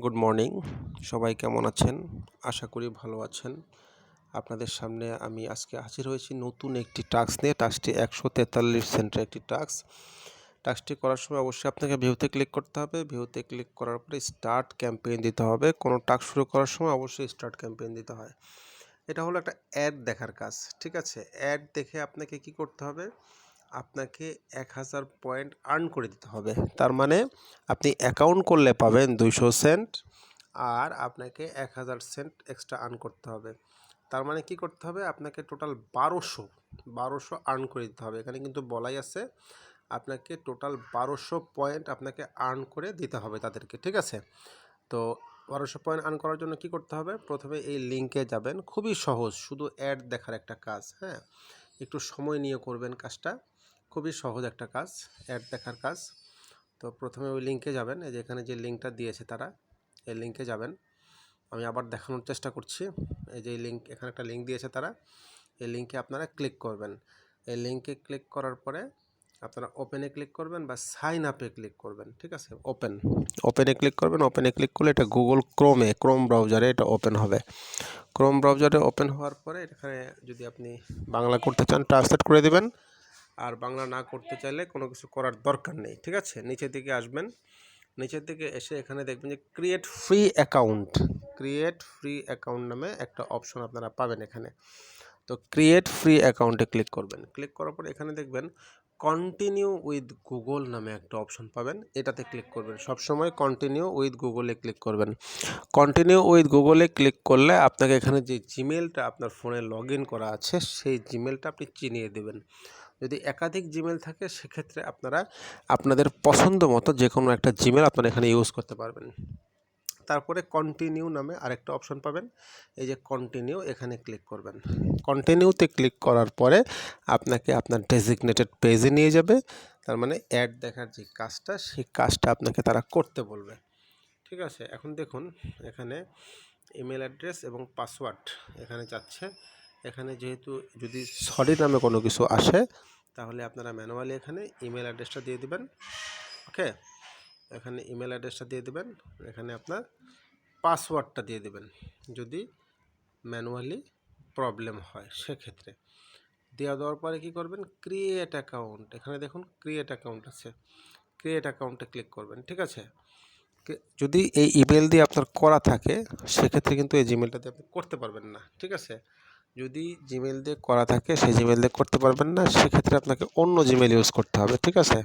Good morning. সবাই কেমন আছেন? আশা করি ভালো আছেন। আপনাদের সামনে আমি আজকে হাজির হয়েছি নতুন একটি টাস্ক নিয়ে। টাস্কটি 143 সেন্টের একটি টাস্ক। টাস্কটি করার সময় অবশ্যই আপনাকে ভিউতে ক্লিক করতে হবে। ভিউতে ক্লিক করার পরে স্টার্ট ক্যাম্পেইন দিতে হবে। কোনো টাস্ক শুরু করার সময় অবশ্যই স্টার্ট ক্যাম্পেইন দিতে হয়। এটা হলো একটা অ্যাড দেখার কাজ, ঠিক আছে? অ্যাড দেখে আপনাকে কি করতে হবে? আপনাকে 1000 পয়েন্ট আর্ন করে দিতে হবে। তার মানে আপনি অ্যাকাউন্ট করলে পাবেন 200 সেন্ট, আর আপনাকে 1000 সেন্ট এক্সট্রা আর্ন করতে হবে। তার মানে কি করতে হবে? আপনাকে টোটাল 1200 আর্ন করে দিতে হবে। এখানে কিন্তু বলাই আছে আপনাকে টোটাল 1200 পয়েন্ট আপনাকে আর্ন করে দিতে হবে তাদেরকে, ঠিক আছে? তো 1200 পয়েন্ট আর্ন করার জন্য কি করতে হবে? প্রথমে এই লিঙ্কে যাবেন। খুবই সহজ, শুধু অ্যাড দেখার একটা কাজ, হ্যাঁ? একটু সময় নিয়ে করবেন কাজটা। খুবই সহজ একটা কাজ, অ্যাড দেখার কাজ। তো প্রথমে ওই লিঙ্কে যাবেন। এই যে এখানে যে লিঙ্কটা দিয়েছে তারা, এই লিঙ্কে যাবেন। আমি আবার দেখানোর চেষ্টা করছি। এই যে লিঙ্ক, এখানে একটা লিঙ্ক দিয়েছে তারা, এই লিঙ্কে আপনারা ক্লিক করবেন। এই লিঙ্কে ক্লিক করার পরে আপনারা ওপেনে ক্লিক করবেন বা সাইন আপে ক্লিক করবেন, ঠিক আছে? ওপেনে ক্লিক করবেন। ওপেনে ক্লিক করলে এটা গুগল ক্রোম ব্রাউজারে এটা ওপেন হবে। ক্রোম ব্রাউজারে ওপেন হওয়ার পরে এখানে যদি আপনি বাংলা করতে চান ট্রান্সলেট করে দেবেন, আর বাংলা না করতে চাইলে কোনো কিছু করার দরকার নেই, ঠিক আছে? নিচের দিকে আসবেন। নিচের দিকে এসে এখানে দেখবেন যে ক্রিয়েট ফ্রি অ্যাকাউন্ট নামে একটা অপশন আপনারা পাবেন এখানে। তো ক্রিয়েট ফ্রি অ্যাকাউন্টে ক্লিক করবেন। ক্লিক করার পর এখানে দেখবেন কন্টিনিউ উইথ গুগল নামে একটা অপশন পাবেন, এটাতে ক্লিক করবেন। সবসময় কন্টিনিউ উইথ গুগলে ক্লিক করবেন। কন্টিনিউ উইথ গুগলে ক্লিক করলে আপনাকে এখানে যে জিমেলটা আপনার ফোনে লগ ইন করা আছে সেই জিমেলটা আপনি চিনিয়ে দেবেন। যদি একাধিক জিমেল থাকে সেক্ষেত্রে আপনারা আপনাদের পছন্দ মতো যে কোনো একটা জিমেল আপনারা এখানে ইউজ করতে পারবেন। তারপরে কন্টিনিউ নামে আরেকটা অপশন পাবেন, এই যে কন্টিনিউ, এখানে ক্লিক করবেন। কন্টিনিউতে ক্লিক করার পরে আপনাকে আপনার ডেজিগনেটেড পেজে নিয়ে যাবে। তার মানে অ্যাড দেখার যে কাজটা, সেই কাজটা আপনাকে তারা করতে বলবে, ঠিক আছে? এখন দেখুন এখানে ইমেল অ্যাড্রেস এবং পাসওয়ার্ড এখানে যাচ্ছে। এখানে যেহেতু যদি সরি নামে কোনো কিছু আসে তাহলে আপনারা ম্যানুয়ালি এখানে ইমেল অ্যাড্রেসটা দিয়ে দিবেন, ওকে? এখানে ইমেল অ্যাড্রেসটা দিয়ে দিবেন, এখানে আপনার পাসওয়ার্ডটা দিয়ে দিবেন যদি ম্যানুয়ালি প্রবলেম হয় সেক্ষেত্রে। দেওয়ার পরে কী করবেন? ক্রিয়েট অ্যাকাউন্ট, এখানে দেখুন ক্রিয়েট অ্যাকাউন্ট আছে, ক্রিয়েট অ্যাকাউন্টে ক্লিক করবেন, ঠিক আছে? যদি এই ইমেল দিয়ে আপনার করা থাকে সেক্ষেত্রে কিন্তু এই জিমেলটা দিয়ে আপনি করতে পারবেন না, ঠিক আছে? যদি জিমেল দিয়ে করা থাকে সেই জিমেল দিয়ে করতে পারবেন না, সেক্ষেত্রে আপনাকে অন্য জিমেল ইউজ করতে হবে, ঠিক আছে?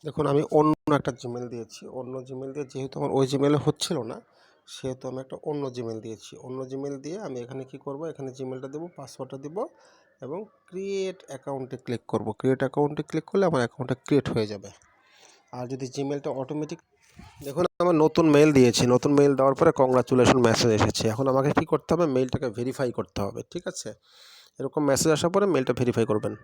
দেখুন আমি অন্য একটা জিমেল দিয়েছি। অন্য জিমেল দিয়ে যেহেতু আমার ওই জিমেলে হচ্ছিল না, সেহেতু আমি একটা অন্য জিমেল দিয়েছি। অন্য জিমেল দিয়ে আমি এখানে কি করব? এখানে জিমেলটা দেবো, পাসওয়ার্ডটা দেব এবং ক্রিয়েট অ্যাকাউন্টে ক্লিক করব। ক্রিয়েট অ্যাকাউন্টে ক্লিক করলে আমার অ্যাকাউন্টটা ক্রিয়েট হয়ে যাবে। আর যদি জিমেলটা অটোমেটিক, দেখুন আমার নতুন মেইল দিয়েছি, নতুন মেইল দেওয়ার পরে কংগ্রাচুলেশন মেসেজ এসেছে। এখন আমাকে কি করতে হবে? মেইলটাকে ভেরিফাই করতে হবে, ঠিক আছে? এরকম মেসেজ আসার পরে মেইলটা ভেরিফাই করবেন।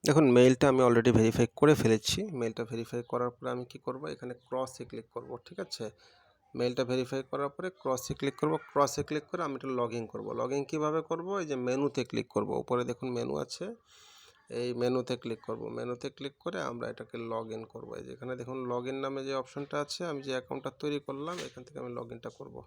দেখুন মেইলটা আমি অলরেডি ভেরিফাই করে ফেলেছি। মেইলটা ভেরিফাই করার পরে আমি কি করব? এখানে ক্রসে ক্লিক করব, ঠিক আছে? মেইলটা ভেরিফাই করার পরে ক্রসে ক্লিক করব। ক্রসে ক্লিক করে আমি এটা লগ ইন করবো। লগ ইন কীভাবে করবো? এই যে মেনুতে ক্লিক করব, উপরে দেখুন মেনু আছে, এই মেনুতে ক্লিক করব। মেনুতে ক্লিক করে আমরা এটাকে লগ ইন করবো। এই যে এখানে দেখুন লগ ইন নামে যে অপশনটা আছে, আমি যে অ্যাকাউন্টটা তৈরি করলাম এখান থেকে আমি লগ ইনটা করবো।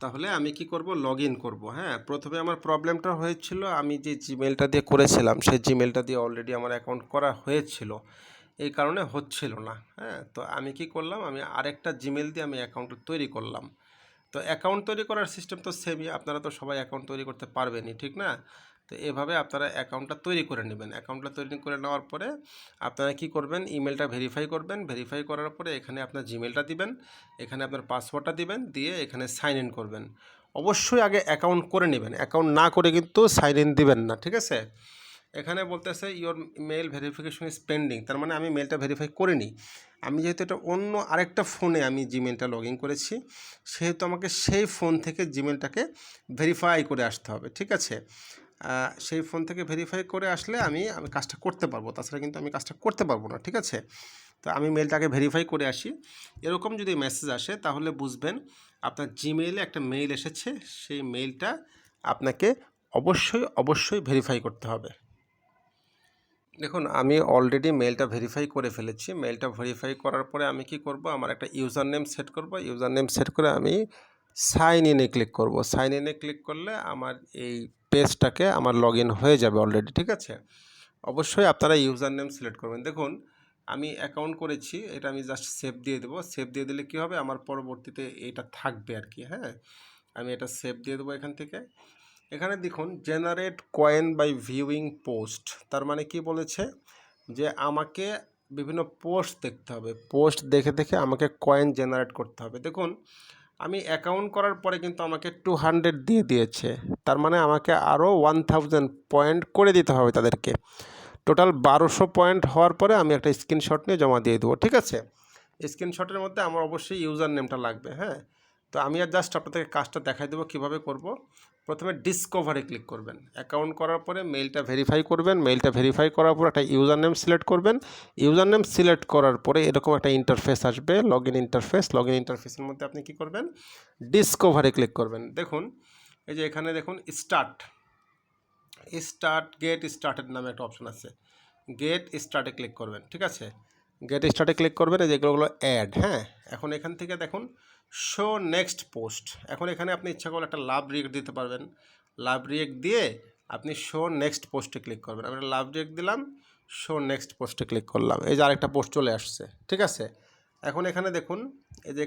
তাহলে আমি কি করব? লগ ইন করবো। হ্যাঁ, প্রথমে আমার প্রবলেমটা হয়েছিল, আমি যে জিমেলটা দিয়ে করেছিলাম সেই জিমেলটা দিয়ে অলরেডি আমার অ্যাকাউন্ট করা হয়েছিল, এই কারণে হচ্ছিল না। হ্যাঁ, তো আমি কি করলাম? আমি আরেকটা জিমেল দিয়ে আমি অ্যাকাউন্টটা তৈরি করলাম। তো অ্যাকাউন্ট তৈরি করার সিস্টেম তো সেমই, আপনারা তো সবাই অ্যাকাউন্ট তৈরি করতে পারবেনই, ঠিক না? তো এভাবে আপনারা অ্যাকাউন্টটা তৈরি করে নেবেন। অ্যাকাউন্টটা তৈরি করে নেওয়ার পরে আপনারা কি করবেন? ইমেলটা ভেরিফাই করবেন। ভেরিফাই করার পরে এখানে আপনার জিমেলটা দিবেন, এখানে আপনার পাসওয়ার্ডটা দিবেন, দিয়ে এখানে সাইন ইন করবেন। অবশ্যই আগে অ্যাকাউন্ট করে নেবেন, অ্যাকাউন্ট না করে কিন্তু সাইন ইন দিবেন না, ঠিক আছে? এখানে বলতেছে your mail verification is pending, তার মানে আমি মেলটা ভেরিফাই করিনি। আমি যেহেতু এটা অন্য আরেকটা ফোনে আমি জিমেলটা লগ ইন করেছি, সেহেতু আমাকে সেই ফোন থেকে জিমেলটাকে ভেরিফাই করে আসতে হবে, ঠিক আছে? সেই ফোন থেকে ভেরিফাই করে আসলে আমি কাজটা করতে পারবো, তাছাড়া কিন্তু আমি কাজটা করতে পারবো না, ঠিক আছে? তো আমি মেলটাকে ভেরিফাই করে আসি। এরকম যদি মেসেজ আসে তাহলে বুঝবেন আপনার জিমেইলে একটা মেইল এসেছে, সেই মেইলটা আপনাকে অবশ্যই ভেরিফাই করতে হবে। দেখুন আমি অলরেডি মেলটা ভেরিফাই করে ফেলেছি। মেলটা ভেরিফাই করার পরে আমি কি করব, আমার একটা ইউজার নেম সেট করব। ইউজার নেম সেট করে আমি সাইন ইনে ক্লিক করব। সাইন ইনে ক্লিক করলে আমার এই পেজটাকে আমার লগ ইন হয়ে যাবে অলরেডি, ঠিক আছে। অবশ্যই আপনারা ইউজার নেম সিলেক্ট করবেন। দেখুন আমি অ্যাকাউন্ট করেছি, এটা আমি জাস্ট সেভ দিয়ে দেবো। সেভ দিয়ে দিলে কী হবে, আমার পরবর্তীতে এটা থাকবে আর কি। হ্যাঁ, আমি এটা সেভ দিয়ে দেবো এখান থেকে। এখানে দেখুন generate coin by viewing post, তার মানে কি বলেছে যে আমাকে বিভিন্ন পোস্ট দেখতে হবে, পোস্ট দেখে দেখে আমাকে কয়েন জেনারেট করতে হবে। দেখুন আমি অ্যাকাউন্ট করার পরে কিন্তু আমাকে 200 দিয়ে দিয়েছে, তার মানে আমাকে আরও 1000 পয়েন্ট করে দিতে হবে তাদেরকে। টোটাল 1200 পয়েন্ট হওয়ার পরে আমি একটা স্ক্রিনশট নিয়ে জমা দিয়ে দেবো, ঠিক আছে। স্ক্রিনশটের মধ্যে আমার অবশ্যই ইউজার নেমটা লাগবে। হ্যাঁ, তো আমি আর জাস্ট আপনাদেরকে কাজটা দেখাই দেবো কীভাবে করব। প্রথমে ডিসকভারে ক্লিক করবেন। অ্যাকাউন্ট করার পরে মেইলটা ভেরিফাই করবেন। মেইলটা ভেরিফাই করার পর একটা ইউজার নেম সিলেক্ট করবেন। ইউজার নেম সিলেক্ট করার পরে এরকম একটা ইন্টারফেস আসবে, log in interface. Log in ইন্টারফেসের মধ্যে আপনি কী করবেন, ডিসকভারে ক্লিক করবেন। দেখুন এই যে এখানে দেখুন গেট স্টার্টেড নামে একটা অপশন আছে, গেট স্টার্টে ক্লিক করবেন, ঠিক আছে। গেট স্টার্টে ক্লিক করবেন, এই যেগুলো অ্যাড। হ্যাঁ, এখন এখান থেকে দেখুন শো নেক্সট পোস্ট। এখন এখানে আপনি ইচ্ছা করলে একটা লাভ রিয়েক্ট দিতে পারবেন। লাভ রিয়েক্ট দিয়ে আপনি শো নেক্সট পোস্টে ক্লিক করবেন। আমি লাভ রিয়েক্ট দিলাম, শো নেক্সট পোস্টে ক্লিক করলাম, এই যে আরেকটা পোস্ট চলে আসছে, ঠিক আছে। এখন এখানে দেখুন এই যে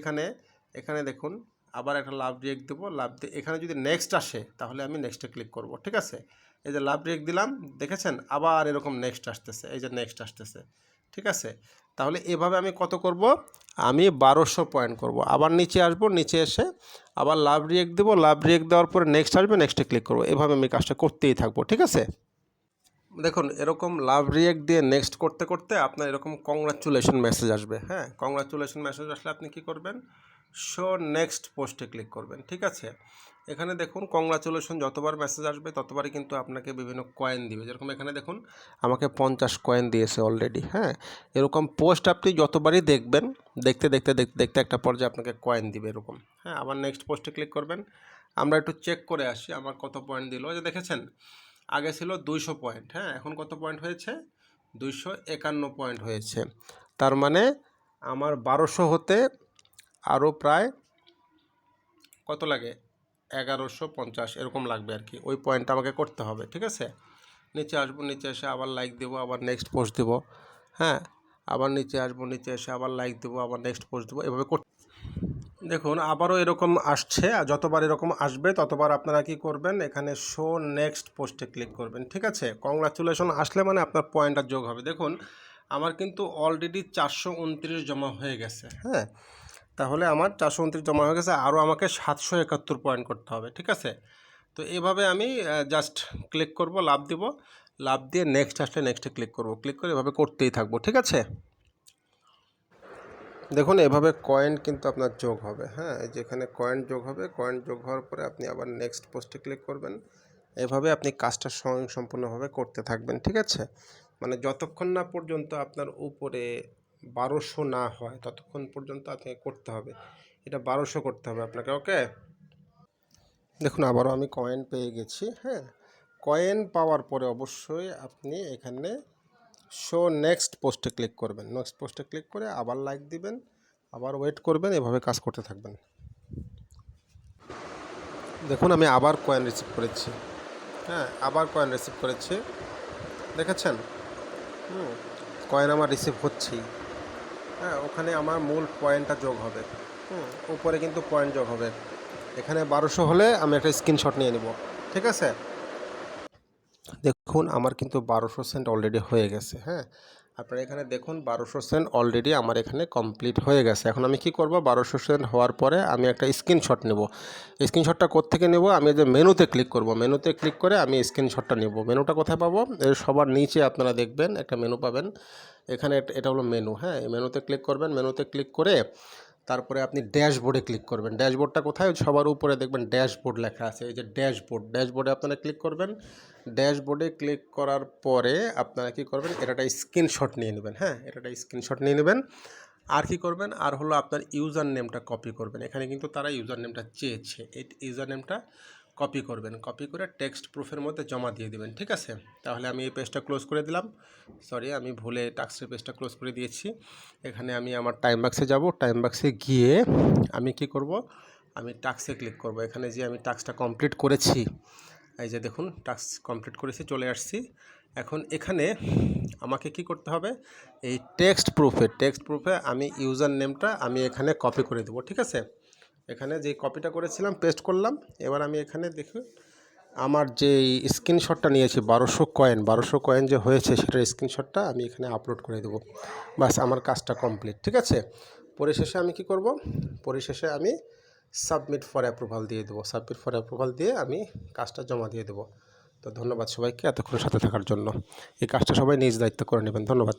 এখানে দেখুন আবার একটা লাভ রিয়েক্ট দেবো। লাভ দিয়ে এখানে যদি নেক্সট আসে তাহলে আমি নেক্সটে ক্লিক করব, ঠিক আছে। এই যে লাভ রিয়েক্ট দিলাম, দেখেছেন আবার এরকম নেক্সট আসতেছে, এই যে নেক্সট আসতেছে, ঠিক আছে। তাহলে এভাবে আমি কত করব, আমি 1200 পয়েন্ট করব। আবার নিচে আসবো, নিচে এসে আবার লাভ রিয়েক্ট দেবো। লাভ রিয়েক্ট দেওয়ার পরে নেক্সট আসবে, নেক্সটে ক্লিক করব। এভাবে আমি কাজটা করতেই থাকবো, ঠিক আছে। দেখুন এরকম লাভ রিয়েক্ট দিয়ে নেক্সট করতে করতে আপনার এরকম কংগ্রাচুলেশন মেসেজ আসবে। হ্যাঁ, কংগ্রাচুলেশন মেসেজ আসলে আপনি কি করবেন, শো নেক্সট পোস্টে ক্লিক করবেন, ঠিক আছে। এখানে দেখুন কংগ্রাচুলেশন যতবার মেসেজ আসবে ততবারই কিন্তু আপনাকে বিভিন্ন কয়েন দিবে। যেরকম এখানে দেখুন আমাকে 50 কয়েন দিয়েছে অলরেডি। হ্যাঁ, এরকম পোস্ট আপনি যতবারই দেখবেন, দেখতে দেখতে দেখতে দেখতে একটা পর্যায়ে আপনাকে কয়েন দিবে এরকম। হ্যাঁ, আবার নেক্সট পোস্টে ক্লিক করবেন। আমরা একটু চেক করে আসি আমার কত পয়েন্ট দিল। যে দেখেছেন আগে ছিল 200 পয়েন্ট। হ্যাঁ, এখন কত পয়েন্ট হয়েছে, 251 পয়েন্ট হয়েছে। তার মানে আমার 1200 হতে আরও প্রায় কত লাগে, 1150 এরকম লাগবে আর কি। ওই পয়েন্টটা আমাকে করতে হবে, ঠিক আছে। নিচে আসবো, নিচে এসে আবার লাইক দেবো, আবার নেক্সট পোস্ট দেবো। হ্যাঁ, আবার নিচে আসবো, নিচে এসে আবার লাইক দেবো, আবার নেক্সট পোস্ট দেবো, এভাবে দেখুন আবারও এরকম আসছে। যতবার এরকম আসবে ততবার আপনারা কি করবেন, এখানে শো নেক্সট পোস্টে ক্লিক করবেন, ঠিক আছে। কংগ্রাচুলেশন আসলে মানে আপনার পয়েন্টটা যোগ হবে। দেখুন আমার কিন্তু অলরেডি 429 জমা হয়ে গেছে। হ্যাঁ, তাহলে আমার 429 জমা হয়ে গেছে, আরও আমাকে 771 পয়েন্ট করতে হবে, ঠিক আছে। তো এভাবে আমি জাস্ট ক্লিক করব, লাভ দিব, লাভ দিয়ে নেক্সট আসলে নেক্সটে ক্লিক করব, ক্লিক করে এভাবে করতেই থাকবো, ঠিক আছে। দেখুন এভাবে কয়েন কিন্তু আপনার যোগ হবে। হ্যাঁ, যেখানে কয়েন যোগ হবে, কয়েন যোগ হওয়ার পরে আপনি আবার নেক্সট পোস্টে ক্লিক করবেন। এভাবে আপনি কাজটা স্বয়ংসম্পূর্ণভাবে করতে থাকবেন, ঠিক আছে। মানে যতক্ষণ না পর্যন্ত আপনার উপরে 1200 না হয় ততক্ষণ পর্যন্ত আপনাকে করতে হবে। এটা 1200 করতে হবে আপনাকে, ওকে। দেখুন আবারও আমি কয়েন পেয়ে গেছি। হ্যাঁ, কয়েন পাওয়ার পরে অবশ্যই আপনি এখানে শো নেক্সট পোস্টে ক্লিক করবেন। নেক্সট পোস্টে ক্লিক করে আবার লাইক দিবেন, আবার ওয়েট করবেন, এভাবে কাজ করতে থাকবেন। দেখুন আমি আবার কয়েন রিসিভ করেছি। হ্যাঁ, আবার কয়েন রিসিভ করেছি, দেখেছেন। কয়েন আমার রিসিভ হচ্ছেই। হ্যাঁ, ওখানে আমার মূল পয়েন্টটা যোগ হবে। উপরে কিন্তু পয়েন্ট যোগ হবে। এখানে 1200 হলে আমি একটা স্ক্রিনশট নিয়ে নেব, ঠিক আছে। দেখুন আমার কিন্তু 1200 সেন্ট অলরেডি হয়ে গেছে। হ্যাঁ, আপনারা এখানে দেখুন 1200 সেন্ট অলরেডি আমার এখানে কমপ্লিট হয়ে গেছে। এখন আমি কি করব, 1200 সেন্ট হওয়ার পরে আমি একটা স্ক্রিনশট নেব। স্ক্রিনশটটা কোত্থেকে নেব, আমি যে মেনুতে ক্লিক করব, মেনুতে ক্লিক করে আমি স্ক্রিনশটটা নেব। মেনুটা কোথায় পাবো, এর সবার নিচে আপনারা দেখবেন একটা মেনু পাবেন। এখানে এটা হলো মেনু। হ্যাঁ, মেনুতে ক্লিক করবেন, মেনুতে ক্লিক করে তারপরে আপনি ড্যাশবোর্ডে ক্লিক করবেন। ড্যাশবোর্ডটা কোথায়, সবার উপরে দেখবেন ড্যাশবোর্ড লেখা আছে, এই যে ড্যাশবোর্ড। ড্যাশবোর্ডে আপনারা ক্লিক করবেন। ড্যাশবোর্ডে ক্লিক করার পরে আপনারা কী করবেন, এটা একটা স্ক্রিনশট নিয়ে নেবেন। হ্যাঁ, এটা একটা স্ক্রিনশট নিয়ে নেবেন। আর কি করবেন, আর হলো আপনার ইউজার নেমটা কপি করবেন। এখানে কিন্তু তারা ইউজার নেমটা চেয়েছে, এই ইউজার নেমটা কপি করবেন, কপি করে টেক্সট প্রুফের মধ্যে জমা দিয়ে দেবেন। ঠিক আছে, তাহলে আমি এই পেজটা ক্লোজ করে দিলাম। সরি, আমি ভুলে টাস্কের পেজটা ক্লোজ করে দিয়েছি। এখানে আমি আমার টাইম বাক্সে যাব, টাইম বাক্সে গিয়ে আমি কি করব, আমি টাস্কে ক্লিক করব। এখানে যে আমি টাস্কটা কমপ্লিট করেছি, এই যে দেখুন টাস্ক কমপ্লিট করেছি, চলে আসছি। এখন এখানে আমাকে কি করতে হবে, এই টেক্সট প্রুফে আমি ইউজার নেমটা আমি এখানে কপি করে দেবো। ঠিক আছে, এখানে যে কপিটা করেছিলাম পেস্ট করলাম। এবার আমি এখানে দেখুন আমার যে স্ক্রিনশটটা নিয়েছি 1200 কয়েন যে হয়েছে, সেটার স্ক্রিনশটটা আমি এখানে আপলোড করে দেবো। বাস, আমার কাজটা কমপ্লিট। ঠিক আছে, পরিশেষে আমি কি করব, পরিশেষে আমি সাবমিট ফর অ্যাপ্রুভাল দিয়ে দেবো। সাবমিট ফর অ্যাপ্রুভাল দিয়ে আমি কাজটা জমা দিয়ে দেবো। তো ধন্যবাদ সবাইকে এতক্ষণ সাথে থাকার জন্য। এই কাজটা সবাই নিজ দায়িত্ব করে নেবেন। ধন্যবাদ।